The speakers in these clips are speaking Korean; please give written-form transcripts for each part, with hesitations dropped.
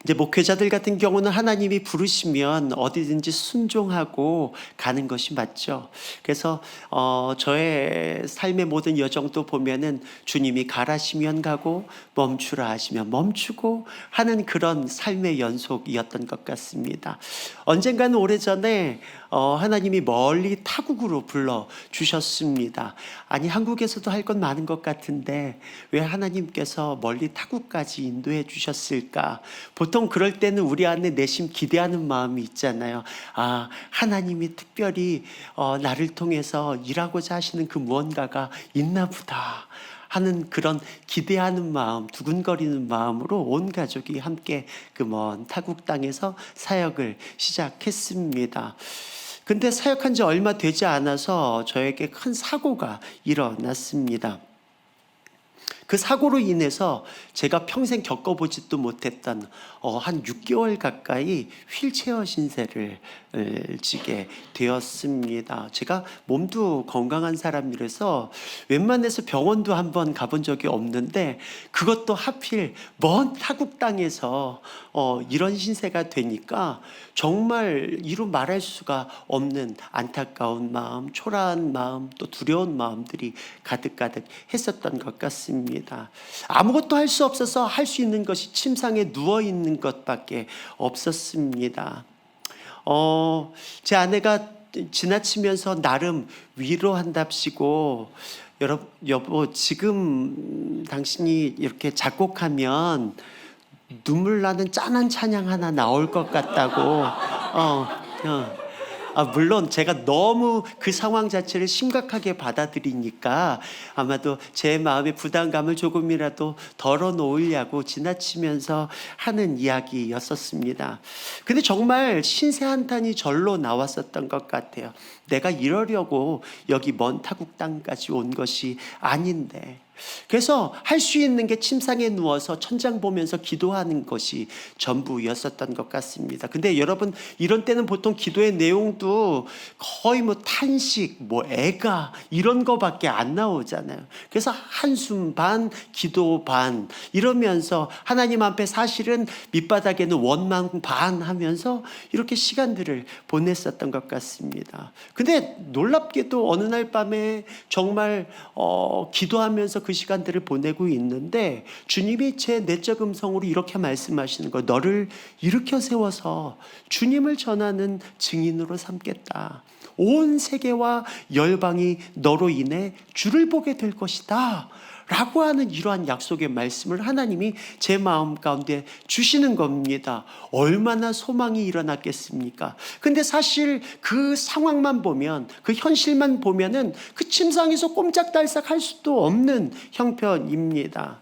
이제 목회자들 같은 경우는 하나님이 부르시면 어디든지 순종하고 가는 것이 맞죠. 그래서 저의 삶의 모든 여정도 보면은 주님이 가라시면 가고 멈추라 하시면 멈추고 하는 그런 삶의 연속이었던 것 같습니다. 언젠가는 오래전에 하나님이 멀리 타국으로 불러주셨습니다. 아니, 한국에서도 할 건 많은 것 같은데 왜 하나님께서 멀리 타국까지 인도해 주셨을까? 보통 그럴 때는 우리 안에 내심 기대하는 마음이 있잖아요. 아, 하나님이 특별히 나를 통해서 일하고자 하시는 그 무언가가 있나 보다 하는 그런 기대하는 마음, 두근거리는 마음으로 온 가족이 함께 그 먼 타국 땅에서 사역을 시작했습니다. 근데 사역한 지 얼마 되지 않아서 저에게 큰 사고가 일어났습니다. 그 사고로 인해서 제가 평생 겪어보지도 못했던 한 6개월 가까이 휠체어 신세를 지게 되었습니다. 제가 몸도 건강한 사람이라서 웬만해서 병원도 한번 가본 적이 없는데 그것도 하필 먼 타국 땅에서 이런 신세가 되니까 정말 이루 말할 수가 없는 안타까운 마음, 초라한 마음, 또 두려운 마음들이 가득가득 했었던 것 같습니다. 아무것도 할 수 없어서 할 수 있는 것이 침상에 누워 있는 것밖에 없었습니다. 제 아내가 지나치면서 나름 위로한답시고 여보, 지금 당신이 이렇게 작곡하면 눈물 나는 짠한 찬양 하나 나올 것 같다고. 물론 제가 너무 그 상황 자체를 심각하게 받아들이니까 아마도 제 마음의 부담감을 조금이라도 덜어놓으려고 지나치면서 하는 이야기였었습니다. 근데 정말 신세 한탄이 절로 나왔었던 것 같아요. 내가 이러려고 여기 먼 타국 땅까지 온 것이 아닌데. 그래서 할 수 있는 게 침상에 누워서 천장 보면서 기도하는 것이 전부였었던 것 같습니다. 근데 여러분, 이런 때는 보통 기도의 내용도 거의 뭐 탄식, 뭐 애가 이런 거밖에 안 나오잖아요. 그래서 한숨 반, 기도 반 이러면서 하나님 앞에 사실은 밑바닥에는 원망 반 하면서 이렇게 시간들을 보냈었던 것 같습니다. 근데 놀랍게도 어느 날 밤에 정말 기도하면서 그 시간들을 보내고 있는데 주님이 제 내적 음성으로 이렇게 말씀하시는 거, 너를 일으켜 세워서 주님을 전하는 증인으로 삼겠다. 온 세계와 열방이 너로 인해 주를 보게 될 것이다 라고 하는 이러한 약속의 말씀을 하나님이 제 마음 가운데 주시는 겁니다. 얼마나 소망이 일어났겠습니까? 근데 사실 그 상황만 보면, 그 현실만 보면은 그 침상에서 꼼짝달싹 할 수도 없는 형편입니다.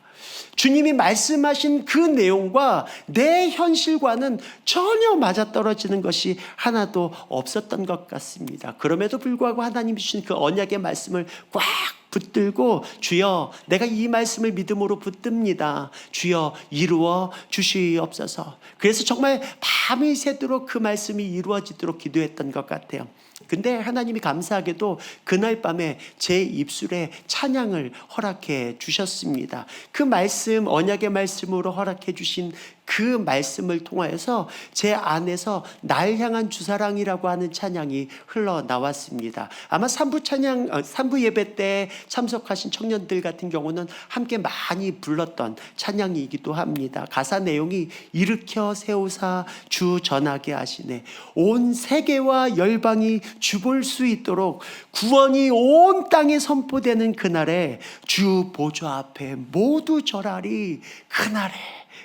주님이 말씀하신 그 내용과 내 현실과는 전혀 맞아떨어지는 것이 하나도 없었던 것 같습니다. 그럼에도 불구하고 하나님이 주신 그 언약의 말씀을 꽉 붙들고, 주여, 내가 이 말씀을 믿음으로 붙듭니다. 주여, 이루어 주시옵소서. 그래서 정말 밤이 새도록 그 말씀이 이루어지도록 기도했던 것 같아요. 근데 하나님이 감사하게도 그날 밤에 제 입술에 찬양을 허락해 주셨습니다. 그 말씀, 언약의 말씀으로 허락해 주신 그 말씀을 통하여서 제 안에서 날 향한 주사랑이라고 하는 찬양이 흘러나왔습니다. 아마 3부 예배 때 참석하신 청년들 같은 경우는 함께 많이 불렀던 찬양이기도 합니다. 가사 내용이 일으켜 세우사 주 전하게 하시네. 온 세계와 열방이 주 볼 수 있도록 구원이 온 땅에 선포되는 그날에 주 보좌 앞에 모두 절하리.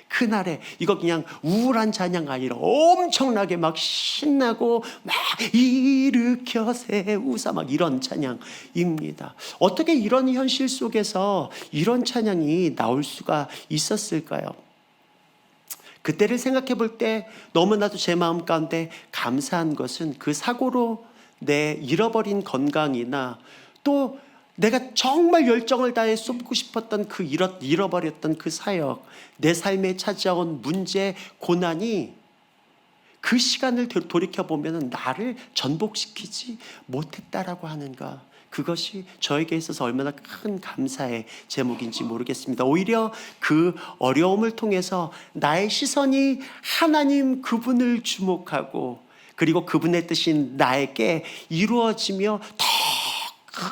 그날에 이거 그냥 우울한 찬양 아니라 엄청나게 막 신나고 막 일으켜 세우사 막 이런 찬양입니다. 어떻게 이런 현실 속에서 이런 찬양이 나올 수가 있었을까요? 그때를 생각해 볼 때 너무나도 제 마음 가운데 감사한 것은 그 사고로 내 잃어버린 건강이나 또 내가 정말 열정을 다해 쏟고 싶었던 그 잃어버렸던 그 사역, 내 삶에 찾아온 문제, 고난이 그 시간을 돌이켜보면 나를 전복시키지 못했다라고 하는가. 그것이 저에게 있어서 얼마나 큰 감사의 제목인지 모르겠습니다. 오히려 그 어려움을 통해서 나의 시선이 하나님 그분을 주목하고 그리고 그분의 뜻이 나에게 이루어지며 더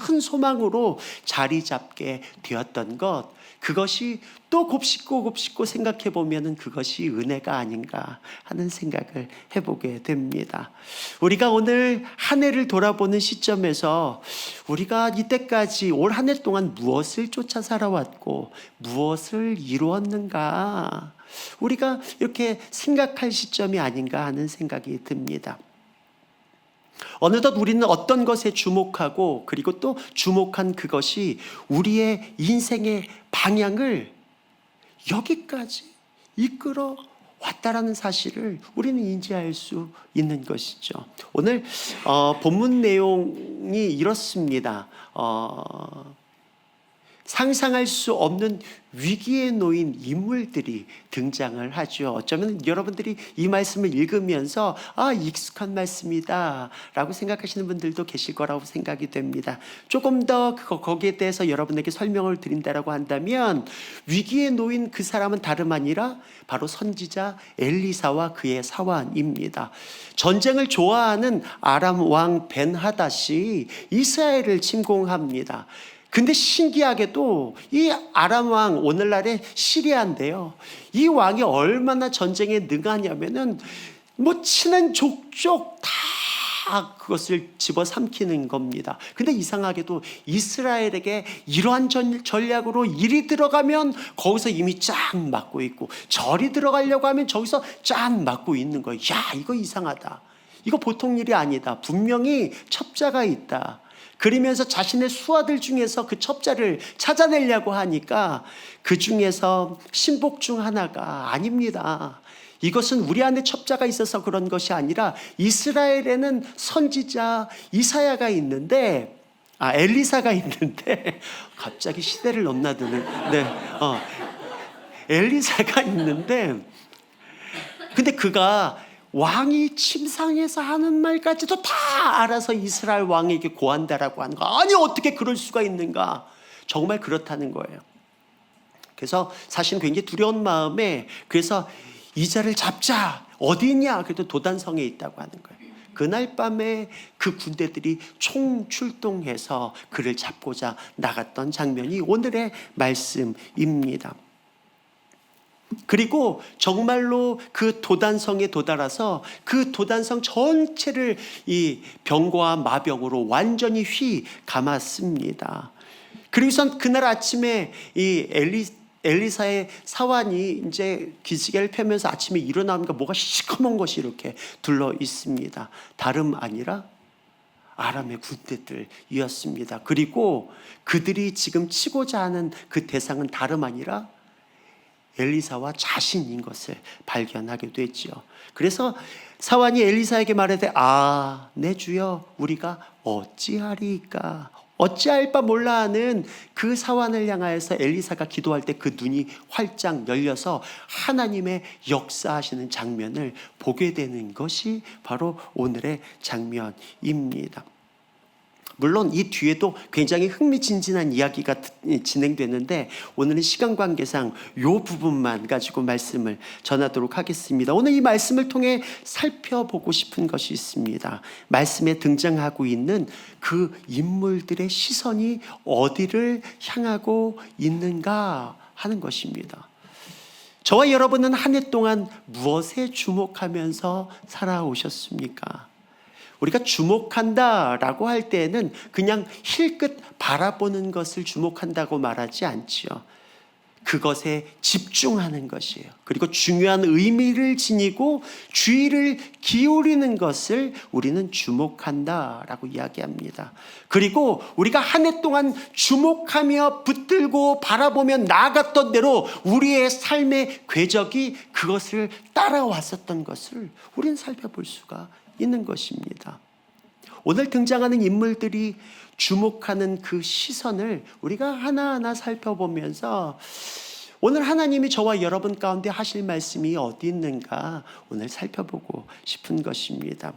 큰 소망으로 자리 잡게 되었던 것, 그것이 또 곱씹고 생각해 보면은 그것이 은혜가 아닌가 하는 생각을 해보게 됩니다. 우리가 오늘 한 해를 돌아보는 시점에서 우리가 이때까지 올 한 해 동안 무엇을 쫓아 살아왔고 무엇을 이루었는가, 우리가 이렇게 생각할 시점이 아닌가 하는 생각이 듭니다. 어느덧 우리는 어떤 것에 주목하고 그리고 또 주목한 그것이 우리의 인생의 방향을 여기까지 이끌어 왔다라는 사실을 우리는 인지할 수 있는 것이죠. 오늘 본문 내용이 이렇습니다. 상상할 수 없는 위기에 놓인 인물들이 등장을 하죠. 어쩌면 여러분들이 이 말씀을 읽으면서 익숙한 말씀이다 라고 생각하시는 분들도 계실 거라고 생각이 됩니다. 조금 더 거기에 대해서 여러분에게 설명을 드린다라고 한다면, 위기에 놓인 그 사람은 다름 아니라 바로 선지자 엘리사와 그의 사환입니다. 전쟁을 좋아하는 아람 왕 벤하닷이 이스라엘을 침공합니다. 근데 신기하게도 이 아람 왕, 오늘날의 시리아인데요, 이 왕이 얼마나 전쟁에 능하냐면은 친한 족족 다 그것을 집어삼키는 겁니다. 근데 이상하게도 이스라엘에게 이러한 전략으로 이리 들어가면 거기서 이미 쫙 막고 있고, 저리 들어가려고 하면 저기서 쫙 막고 있는 거예요. 야, 이거 이상하다. 이거 보통 일이 아니다. 분명히 첩자가 있다. 그러면서 자신의 수하들 중에서 그 첩자를 찾아내려고 하니까 그 중에서 신복 중 하나가 아닙니다. 이것은 우리 안에 첩자가 있어서 그런 것이 아니라 이스라엘에는 선지자 이사야가 있는데, 엘리사가 있는데 갑자기 시대를 넘나드는, 엘리사가 있는데, 근데 그가 왕이 침상에서 하는 말까지도 다 알아서 이스라엘 왕에게 고한다라고 하는 거. 아니, 어떻게 그럴 수가 있는가? 정말 그렇다는 거예요. 그래서 사실은 굉장히 두려운 마음에, 그래서 이 자를 잡자. 어디 있냐? 그래도 도단성에 있다고 하는 거예요. 그날 밤에 그 군대들이 총출동해서 그를 잡고자 나갔던 장면이 오늘의 말씀입니다. 그리고 정말로 그 도단성에 도달해서 그 도단성 전체를 이 병과 마병으로 완전히 휘감았습니다. 그리고선 그날 아침에 이 엘리사의 사환이 이제 기지개를 펴면서 아침에 일어나니까 뭐가 시커먼 것이 이렇게 둘러 있습니다. 다름 아니라 아람의 군대들이었습니다. 그리고 그들이 지금 치고자 하는 그 대상은 다름 아니라 엘리사와 자신인 것을 발견하게 되죠. 그래서 사환이 엘리사에게 말하되, 내 주여, 우리가 어찌하리까? 어찌할 바 몰라 하는 그 사환을 향하여서 엘리사가 기도할 때 그 눈이 활짝 열려서 하나님의 역사하시는 장면을 보게 되는 것이 바로 오늘의 장면입니다. 물론 이 뒤에도 굉장히 흥미진진한 이야기가 진행되는데 오늘은 시간 관계상 이 부분만 가지고 말씀을 전하도록 하겠습니다. 오늘 이 말씀을 통해 살펴보고 싶은 것이 있습니다. 말씀에 등장하고 있는 그 인물들의 시선이 어디를 향하고 있는가 하는 것입니다. 저와 여러분은 한 해 동안 무엇에 주목하면서 살아오셨습니까? 우리가 주목한다라고 할 때에는 그냥 힐끗 바라보는 것을 주목한다고 말하지 않지요. 그것에 집중하는 것이에요. 그리고 중요한 의미를 지니고 주의를 기울이는 것을 우리는 주목한다라고 이야기합니다. 그리고 우리가 한 해 동안 주목하며 붙들고 바라보며 나아갔던 대로 우리의 삶의 궤적이 그것을 따라왔었던 것을 우리는 살펴볼 수가 있는 것입니다. 오늘 등장하는 인물들이 주목하는 그 시선을 우리가 하나하나 살펴보면서 오늘 하나님이 저와 여러분 가운데 하실 말씀이 어디 있는가 오늘 살펴보고 싶은 것입니다.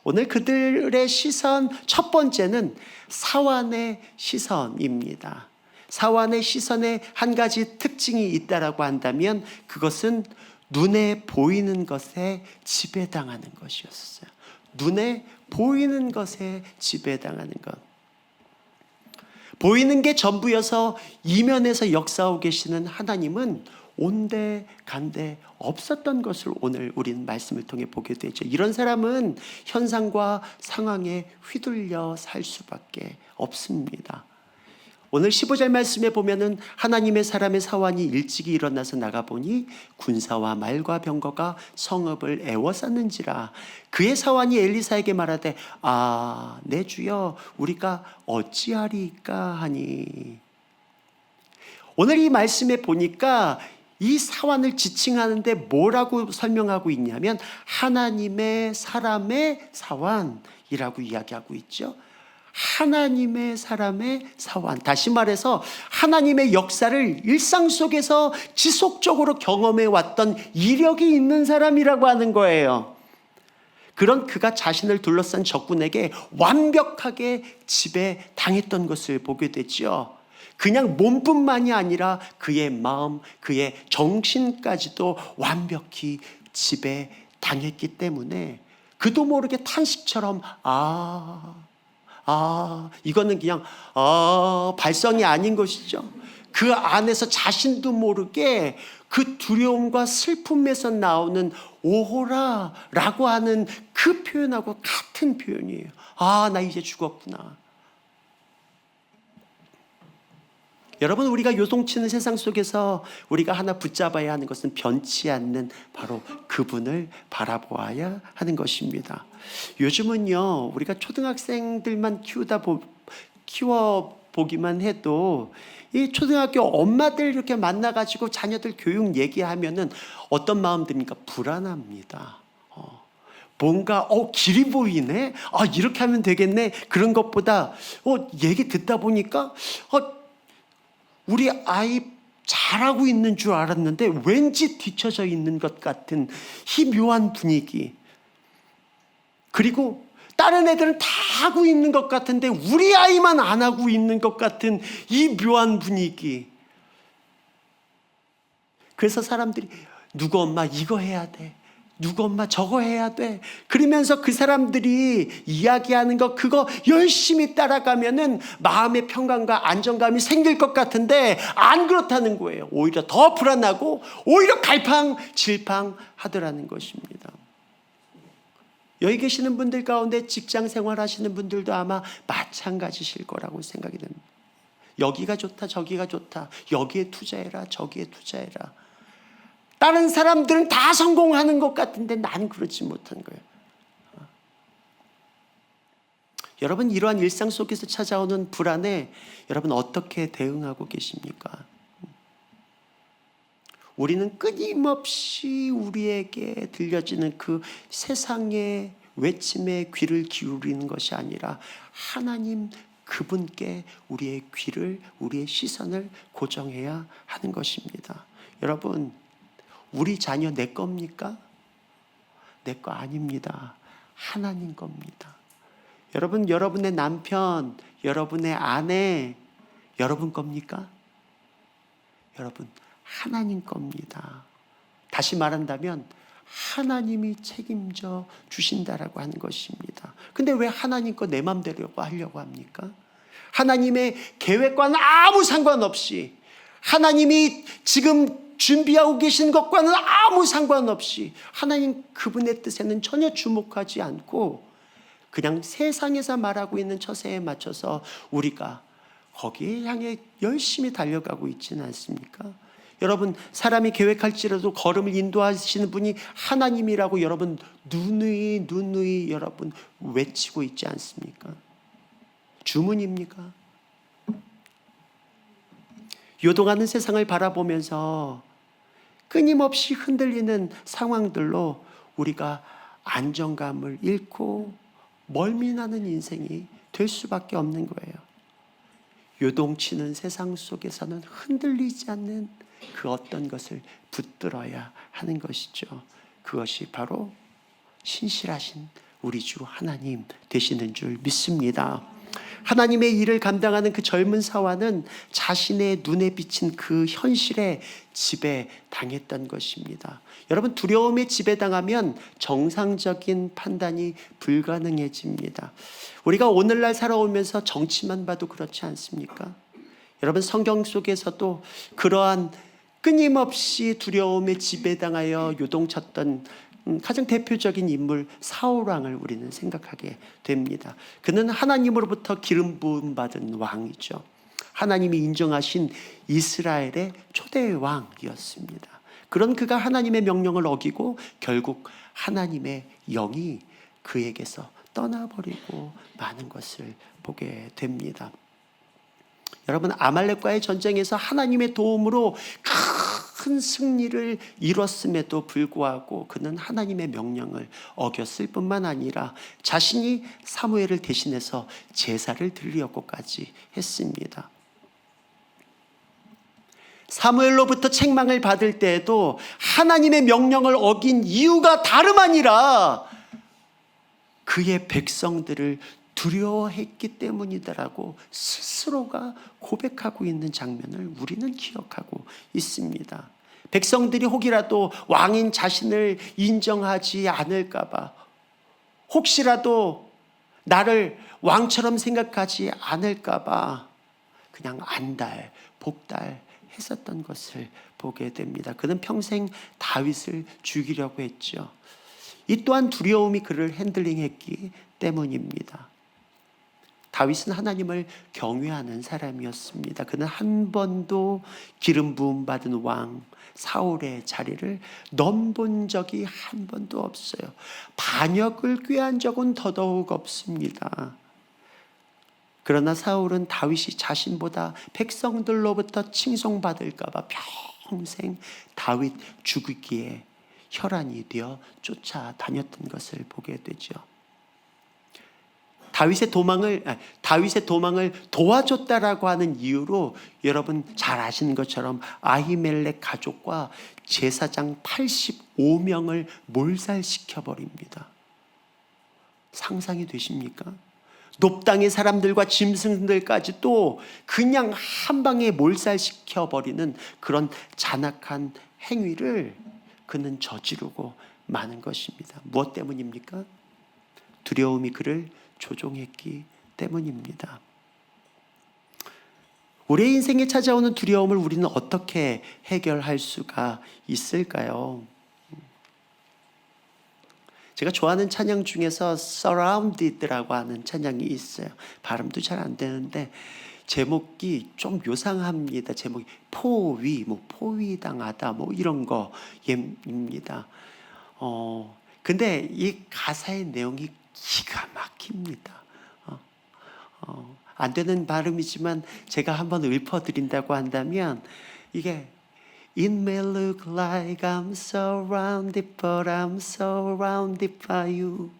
오늘 그들의 시선 첫 번째는 사완의 시선입니다. 사완의 시선에 한 가지 특징이 있다라고 한다면 그것은 눈에 보이는 것에 지배당하는 것이었어요. 눈에 보이는 것에 지배당하는 것. 보이는 게 전부여서 이면에서 역사하고 계시는 하나님은 온데 간데 없었던 것을 오늘 우리는 말씀을 통해 보게 되죠. 이런 사람은 현상과 상황에 휘둘려 살 수밖에 없습니다. 오늘 15절 말씀에 보면은 하나님의 사람의 사환이 일찍이 일어나서 나가보니 군사와 말과 병거가 성읍을 애워쌌는지라. 그의 사환이 엘리사에게 말하되 내 주여 우리가 어찌하리까 하니. 오늘 이 말씀에 보니까 이 사환을 지칭하는데 뭐라고 설명하고 있냐면 하나님의 사람의 사환이라고 이야기하고 있죠. 하나님의 사람의 사환. 다시 말해서 하나님의 역사를 일상 속에서 지속적으로 경험해 왔던 이력이 있는 사람이라고 하는 거예요. 그런 그가 자신을 둘러싼 적군에게 완벽하게 지배당했던 것을 보게 되죠. 그냥 몸뿐만이 아니라 그의 마음, 그의 정신까지도 완벽히 지배당했기 때문에 그도 모르게 탄식처럼 이거는 그냥 발성이 아닌 것이죠. 그 안에서 자신도 모르게 그 두려움과 슬픔에서 나오는 오호라라고 하는 그 표현하고 같은 표현이에요. 나 이제 죽었구나. 여러분, 우리가 요동치는 세상 속에서 우리가 하나 붙잡아야 하는 것은 변치 않는 바로 그분을 바라보아야 하는 것입니다. 요즘은요, 우리가 초등학생들만 키워보기만 해도 이 초등학교 엄마들 이렇게 만나가지고 자녀들 교육 얘기하면은 어떤 마음 듭니까? 불안합니다. 뭔가 길이 보이네? 이렇게 하면 되겠네? 그런 것보다 얘기 듣다 보니까 우리 아이 잘하고 있는 줄 알았는데 왠지 뒤처져 있는 것 같은 이 묘한 분위기. 그리고 다른 애들은 다 하고 있는 것 같은데 우리 아이만 안 하고 있는 것 같은 이 묘한 분위기. 그래서 사람들이 누구 엄마 이거 해야 돼. 누구 엄마 저거 해야 돼. 그러면서 그 사람들이 이야기하는 거 그거 열심히 따라가면은 마음의 평강과 안정감이 생길 것 같은데 안 그렇다는 거예요. 오히려 더 불안하고 오히려 갈팡질팡하더라는 것입니다. 여기 계시는 분들 가운데 직장 생활하시는 분들도 아마 마찬가지실 거라고 생각이 됩니다. 여기가 좋다 저기가 좋다. 여기에 투자해라 저기에 투자해라. 다른 사람들은 다 성공하는 것 같은데 나는 그렇지 못한 거예요. 여러분, 이러한 일상 속에서 찾아오는 불안에 여러분 어떻게 대응하고 계십니까? 우리는 끊임없이 우리에게 들려지는 그 세상의 외침에 귀를 기울이는 것이 아니라 하나님 그분께 우리의 귀를, 우리의 시선을 고정해야 하는 것입니다. 여러분, 우리 자녀 내 겁니까? 내 거 아닙니다. 하나님 겁니다. 여러분, 여러분의 남편, 여러분의 아내, 여러분 겁니까? 여러분, 하나님 겁니다. 다시 말한다면 하나님이 책임져 주신다라고 하는 것입니다. 근데 왜 하나님 거 내 맘대로 하려고 합니까? 하나님의 계획과는 아무 상관없이, 하나님이 지금 준비하고 계신 것과는 아무 상관없이 하나님 그분의 뜻에는 전혀 주목하지 않고 그냥 세상에서 말하고 있는 처세에 맞춰서 우리가 거기에 향해 열심히 달려가고 있지는 않습니까? 여러분, 사람이 계획할지라도 걸음을 인도하시는 분이 하나님이라고 여러분 누누이 여러분 외치고 있지 않습니까? 주문입니까? 요동하는 세상을 바라보면서 끊임없이 흔들리는 상황들로 우리가 안정감을 잃고 멀미나는 인생이 될 수밖에 없는 거예요. 요동치는 세상 속에서는 흔들리지 않는 그 어떤 것을 붙들어야 하는 것이죠. 그것이 바로 신실하신 우리 주 하나님 되시는 줄 믿습니다. 하나님의 일을 감당하는 그 젊은 사화는 자신의 눈에 비친 그 현실에 지배당했던 것입니다. 여러분, 두려움에 지배당하면 정상적인 판단이 불가능해집니다. 우리가 오늘날 살아오면서 정치만 봐도 그렇지 않습니까? 여러분, 성경 속에서도 그러한 끊임없이 두려움에 지배당하여 요동쳤던 가장 대표적인 인물 사울왕을 우리는 생각하게 됩니다. 그는 하나님으로부터 기름 부음 받은 왕이죠. 하나님이 인정하신 이스라엘의 초대 왕이었습니다. 그런 그가 하나님의 명령을 어기고 결국 하나님의 영이 그에게서 떠나버리고 마는 것을 보게 됩니다. 여러분, 아말렉과의 전쟁에서 하나님의 도움으로 큰 승리를 이뤘음에도 불구하고 그는 하나님의 명령을 어겼을 뿐만 아니라 자신이 사무엘을 대신해서 제사를 드리려고까지 했습니다. 사무엘로부터 책망을 받을 때에도 하나님의 명령을 어긴 이유가 다름 아니라 그의 백성들을 두려워했기 때문이다라고 스스로가 고백하고 있는 장면을 우리는 기억하고 있습니다. 백성들이 혹이라도 왕인 자신을 인정하지 않을까봐, 혹시라도 나를 왕처럼 생각하지 않을까봐 그냥 안달, 복달 했었던 것을 보게 됩니다. 그는 평생 다윗을 죽이려고 했죠. 이 또한 두려움이 그를 핸들링했기 때문입니다. 다윗은 하나님을 경외하는 사람이었습니다. 그는 한 번도 기름 부음 받은 왕 사울의 자리를 넘본 적이 한 번도 없어요. 반역을 꾀한 적은 더더욱 없습니다. 그러나 사울은 다윗이 자신보다 백성들로부터 칭송받을까 봐 평생 다윗 죽이기에 혈안이 되어 쫓아다녔던 것을 보게 되죠. 다윗의 도망을 도와줬다라고 하는 이유로 여러분 잘 아시는 것처럼 아히멜렉 가족과 제사장 85명을 몰살시켜 버립니다. 상상이 되십니까? 높당의 사람들과 짐승들까지 또 그냥 한 방에 몰살시켜 버리는 그런 잔악한 행위를 그는 저지르고 마는 것입니다. 무엇 때문입니까? 두려움이 그를 조종했기 때문입니다. 우리의 인생에 찾아오는 두려움을 우리는 어떻게 해결할 수가 있을까요? 제가 좋아하는 찬양 중에서 Surrounded라고 하는 찬양이 있어요. 발음도 잘 안 되는데 제목이 좀 요상합니다. 제목이 포위, 포위당하다, 이런 거입니다. 근데 이 가사의 내용이 기가 막힙니다. 안 되는 발음이지만 제가 한번 읊어드린다고 한다면 이게 It may look like I'm surrounded, but I'm surrounded by you.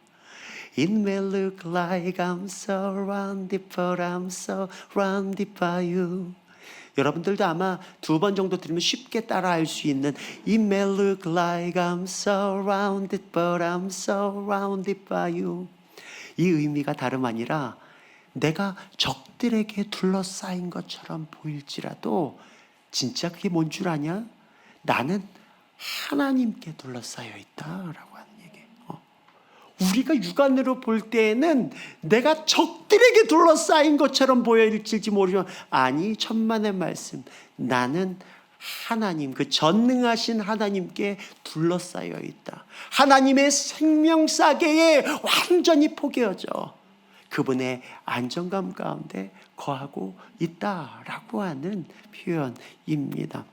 It may look like I'm surrounded, but I'm surrounded by you. 여러분들도 아마 2번 정도 들으면 쉽게 따라할 수 있는 It may look like I'm surrounded, but I'm surrounded by you. 이 의미가 다름 아니라 내가 적들에게 둘러싸인 것처럼 보일지라도 진짜 그게 뭔 줄 아냐? 나는 하나님께 둘러싸여 있다라고 하는 얘기예요. 우리가 육안으로 볼 때에는 내가 적들에게 둘러싸인 것처럼 보일지 모르지만 아니, 천만의 말씀, 나는 하나님, 그 전능하신 하나님께 둘러싸여 있다. 하나님의 생명사계에 완전히 포개어져 그분의 안정감 가운데 거하고 있다라고 하는 표현입니다.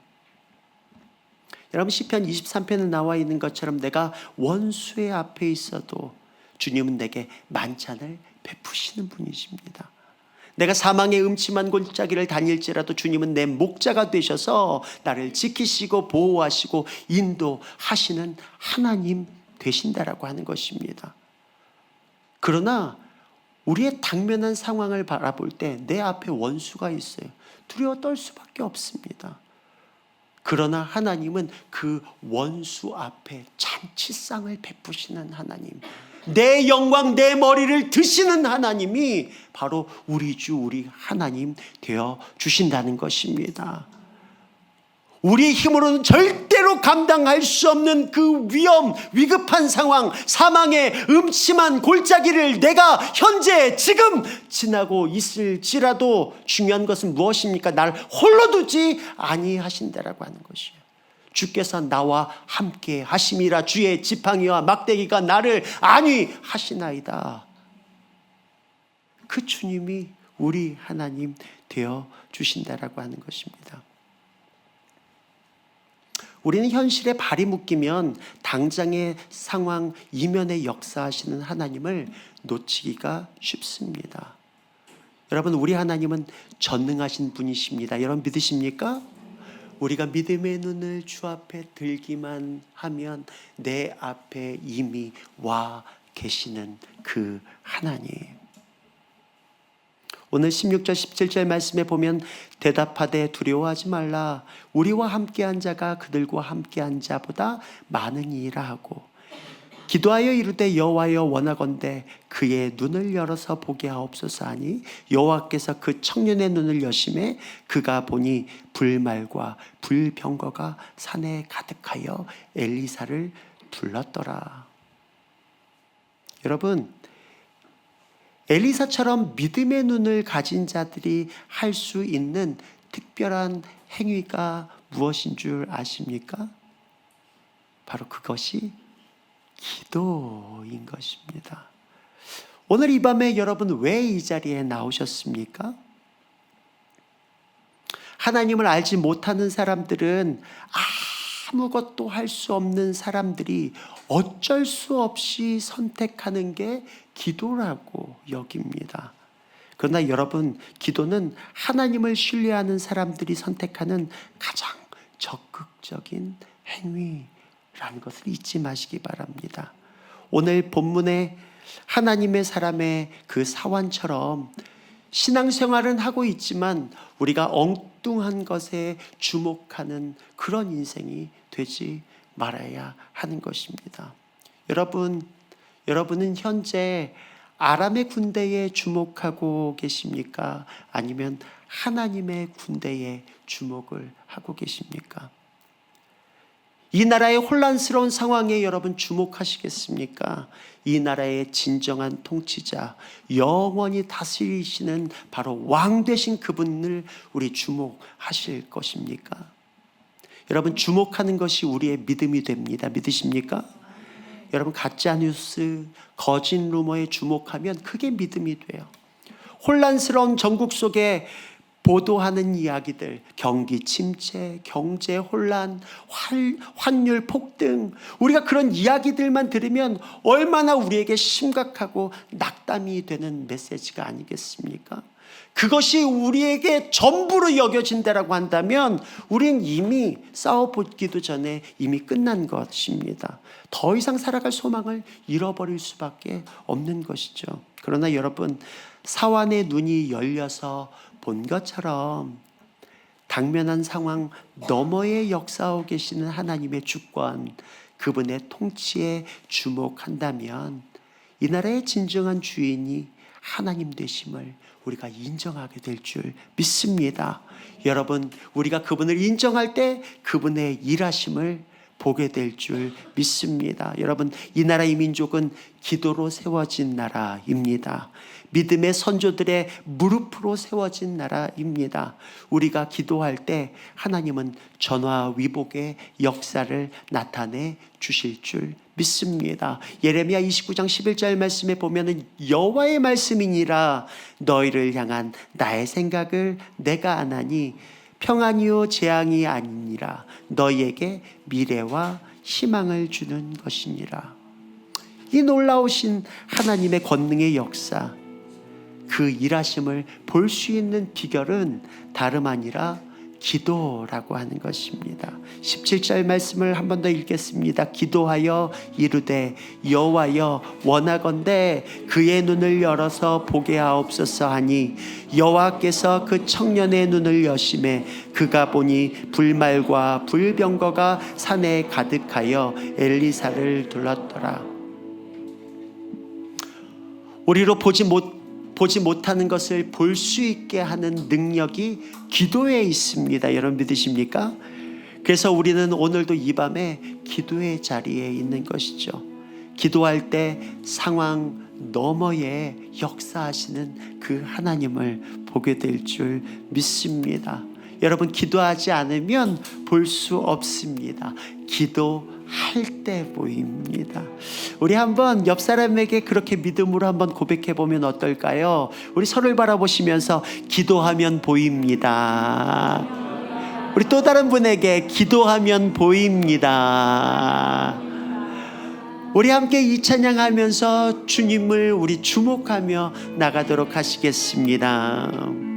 여러분, 시편 23편에 나와 있는 것처럼 내가 원수의 앞에 있어도 주님은 내게 만찬을 베푸시는 분이십니다. 내가 사망의 음침한 골짜기를 다닐지라도 주님은 내 목자가 되셔서 나를 지키시고 보호하시고 인도하시는 하나님 되신다라고 하는 것입니다. 그러나 우리의 당면한 상황을 바라볼 때 내 앞에 원수가 있어요. 두려워 떨 수밖에 없습니다. 그러나 하나님은 그 원수 앞에 잔치상을 베푸시는 하나님, 내 영광, 내 머리를 드시는 하나님이 바로 우리 주, 우리 하나님 되어 주신다는 것입니다. 우리의 힘으로는 절대로 감당할 수 없는 그 위급한 상황, 사망의 음침한 골짜기를 내가 현재 지금 지나고 있을지라도 중요한 것은 무엇입니까? 날 홀로 두지 아니하신다라고 하는 것이에요. 주께서 나와 함께 하심이라. 주의 지팡이와 막대기가 나를 안위하시나이다. 그 주님이 우리 하나님 되어 주신다라고 하는 것입니다. 우리는 현실에 발이 묶이면 당장의 상황 이면에 역사하시는 하나님을 놓치기가 쉽습니다. 여러분, 우리 하나님은 전능하신 분이십니다. 여러분 믿으십니까? 우리가 믿음의 눈을 주 앞에 들기만 하면 내 앞에 이미 와 계시는 그 하나님. 오늘 16절 17절 말씀에 보면 대답하되 두려워하지 말라. 우리와 함께한 자가 그들과 함께한 자보다 많으니라 하고 기도하여 이르되 여호와여 원하건대 그의 눈을 열어서 보게 하옵소서 하니 여호와께서 그 청년의 눈을 여심해 그가 보니 불말과 불병거가 산에 가득하여 엘리사를 둘렀더라. 여러분, 엘리사처럼 믿음의 눈을 가진 자들이 할 수 있는 특별한 행위가 무엇인 줄 아십니까? 바로 그것이 기도인 것입니다. 오늘 이 밤에 여러분 왜 이 자리에 나오셨습니까? 하나님을 알지 못하는 사람들은 아무것도 할 수 없는 사람들이 어쩔 수 없이 선택하는 게 기도라고 여깁니다. 그러나 여러분, 기도는 하나님을 신뢰하는 사람들이 선택하는 가장 적극적인 행위라는 것을 잊지 마시기 바랍니다. 오늘 본문에 하나님의 사람의 그 사환처럼 신앙생활은 하고 있지만 우리가 엉뚱한 것에 주목하는 그런 인생이 되지 말아야 하는 것입니다. 여러분은 현재 아람의 군대에 주목하고 계십니까? 아니면 하나님의 군대에 주목을 하고 계십니까? 이 나라의 혼란스러운 상황에 여러분 주목하시겠습니까? 이 나라의 진정한 통치자, 영원히 다스리시는 바로 왕 되신 그분을 우리 주목하실 것입니까? 여러분, 주목하는 것이 우리의 믿음이 됩니다. 믿으십니까? 여러분, 가짜뉴스, 거짓 루머에 주목하면 그게 믿음이 돼요. 혼란스러운 전국 속에 보도하는 이야기들, 경기 침체, 경제 혼란, 환율 폭등, 우리가 그런 이야기들만 들으면 얼마나 우리에게 심각하고 낙담이 되는 메시지가 아니겠습니까? 그것이 우리에게 전부로 여겨진다라고 한다면 우린 이미 싸워보기도 전에 이미 끝난 것입니다. 더 이상 살아갈 소망을 잃어버릴 수밖에 없는 것이죠. 그러나 여러분, 사환의 눈이 열려서 본 것처럼 당면한 상황 너머에 역사하고 계시는 하나님의 주권, 그분의 통치에 주목한다면 이 나라의 진정한 주인이 하나님 되심을 우리가 인정하게 될 줄 믿습니다. 여러분, 우리가 그분을 인정할 때 그분의 일하심을 보게 될 줄 믿습니다. 여러분, 이 나라의 민족은 기도로 세워진 나라입니다. 믿음의 선조들의 무릎으로 세워진 나라입니다. 우리가 기도할 때 하나님은 전화위복의 역사를 나타내 주실 줄 믿습니다. 예레미야 29장 11절 말씀에 보면은 여호와의 말씀이니라 너희를 향한 나의 생각을 내가 아나니 평안이요 재앙이 아니니라 너희에게 미래와 희망을 주는 것이니라. 이 놀라우신 하나님의 권능의 역사, 그 일하심을 볼 수 있는 비결은 다름 아니라 기도라고 하는 것입니다. 17절 말씀을 한 번 더 읽겠습니다. 기도하여 이르되 여호와여 원하건대 그의 눈을 열어서 보게 하옵소서 하니 여호와께서 그 청년의 눈을 여심해 그가 보니 불말과 불병거가 산에 가득하여 엘리사를 둘렀더라. 우리로 보지 못하는 것을 볼 수 있게 하는 능력이 기도에 있습니다. 여러분 믿으십니까? 그래서 우리는 오늘도 이 밤에 기도의 자리에 있는 것이죠. 기도할 때 상황 너머에 역사하시는 그 하나님을 보게 될 줄 믿습니다. 여러분, 기도하지 않으면 볼 수 없습니다. 기도할 때 보입니다. 우리 한번 옆 사람에게 그렇게 믿음으로 한번 고백해 보면 어떨까요? 우리 서로를 바라보시면서 기도하면 보입니다. 우리 또 다른 분에게 기도하면 보입니다. 우리 함께 이 찬양하면서 주님을 우리 주목하며 나가도록 하시겠습니다.